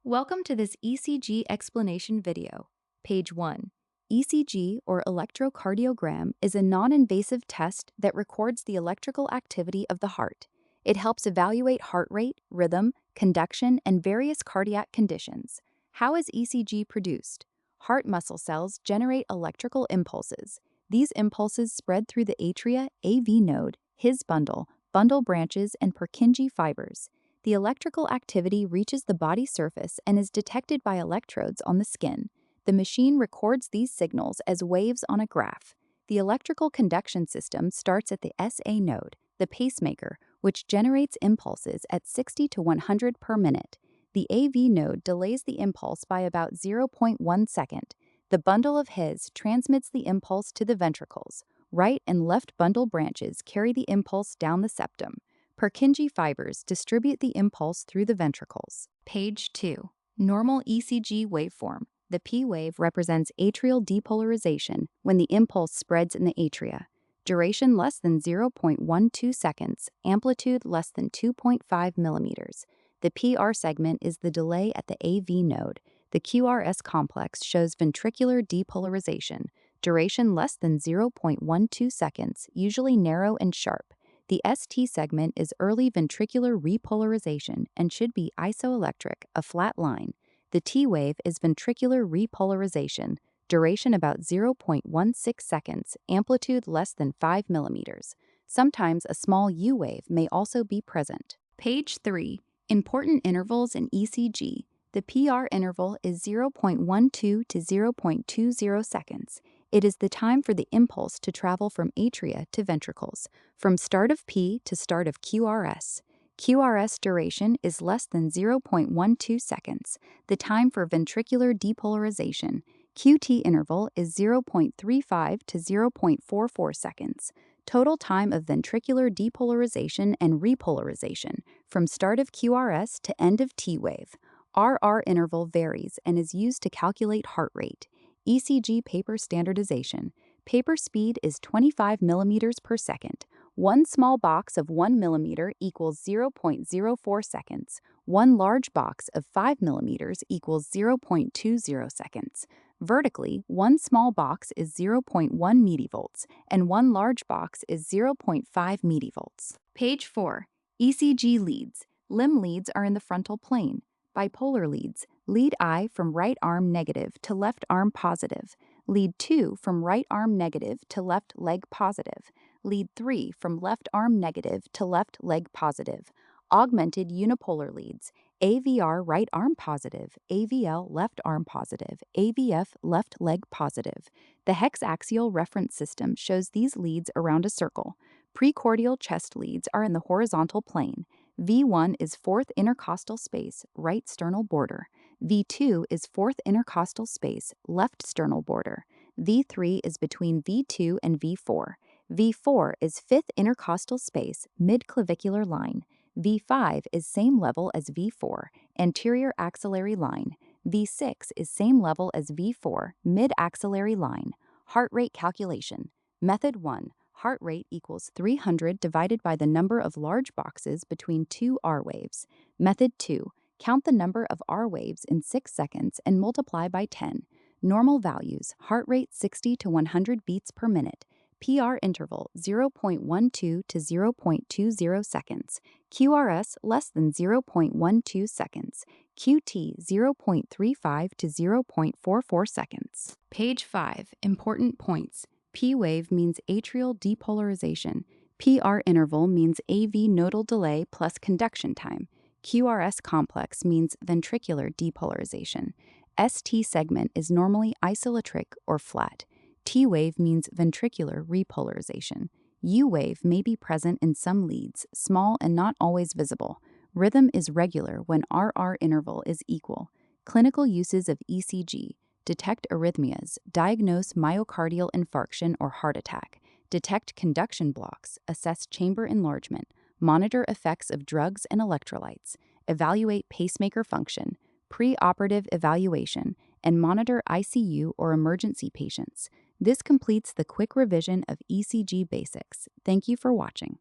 Welcome to this ECG explanation video. Page 1. ECG, or electrocardiogram, is a non-invasive test that records the electrical activity of the heart. It helps evaluate heart rate, rhythm, conduction, and various cardiac conditions. How is ECG produced? Heart muscle cells generate electrical impulses. These impulses spread through the atria, AV node, His bundle, bundle branches, and Purkinje fibers. The electrical activity reaches the body surface and is detected by electrodes on the skin. The machine records these signals as waves on a graph. The electrical conduction system starts at the SA node, the pacemaker, which generates impulses at 60 to 100 per minute. The AV node delays the impulse by about zero point 0.1 second. The bundle of His transmits the impulse to the ventricles. Right and left bundle branches carry the impulse down the septum. Purkinje fibers distribute the impulse through the ventricles. Page 2. Normal ECG waveform. The P wave represents atrial depolarization when the impulse spreads in the atria. Duration less than 0.12 seconds, amplitude less than 2.5 millimeters. The PR segment is the delay at the AV node. The QRS complex shows ventricular depolarization. Duration less than 0.12 seconds, usually narrow and sharp. The ST segment is early ventricular repolarization and should be isoelectric, a flat line. The T wave is ventricular repolarization, duration about 0.16 seconds, amplitude less than 5 millimeters. Sometimes a small U wave may also be present. Page 3. Important intervals in ECG. The PR interval is 0.12 to 0.20 seconds. It is the time for the impulse to travel from atria to ventricles, from start of P to start of QRS. QRS duration is less than 0.12 seconds, the time for ventricular depolarization. QT interval is 0.35 to 0.44 seconds. Total time of ventricular depolarization and repolarization, from start of QRS to end of T wave. RR interval varies and is used to calculate heart rate. ECG paper standardization. Paper speed is 25 millimeters per second. One small box of 1 millimeter equals 0.04 seconds. One large box of 5 millimeters equals 0.20 seconds. Vertically, one small box is 0.1 millivolts, and one large box is 0.5 millivolts. Page 4. ECG leads. Limb leads are in the frontal plane. Bipolar leads. Lead I from right arm negative to left arm positive. Lead 2 from right arm negative to left leg positive. Lead 3 from left arm negative to left leg positive. Augmented unipolar leads. AVR right arm positive, AVL left arm positive, AVF left leg positive. The hexaxial reference system shows these leads around a circle. Precordial chest leads are in the horizontal plane. V1 is fourth intercostal space, right sternal border. V2 is fourth intercostal space, left sternal border. V3 is between V2 and V4. V4 is fifth intercostal space, mid-clavicular line. V5 is same level as V4, anterior axillary line. V6 is same level as V4, mid-axillary line. Heart rate calculation. Method 1. Heart rate equals 300 divided by the number of large boxes between two R waves. Method 2. Count the number of R waves in 6 seconds and multiply by 10. Normal values. Heart rate 60 to 100 beats per minute. PR interval 0.12 to 0.20 seconds. QRS less than 0.12 seconds. QT 0.35 to 0.44 seconds. Page 5. Important points. P wave means atrial depolarization. PR interval means AV nodal delay plus conduction time. QRS complex means ventricular depolarization. ST segment is normally isoelectric or flat. T wave means ventricular repolarization. U wave may be present in some leads, small and not always visible. Rhythm is regular when RR interval is equal. Clinical uses of ECG. Detect arrhythmias, diagnose myocardial infarction or heart attack, detect conduction blocks, assess chamber enlargement, monitor effects of drugs and electrolytes, evaluate pacemaker function, preoperative evaluation, and monitor ICU or emergency patients. This completes the quick revision of ECG basics. Thank you for watching.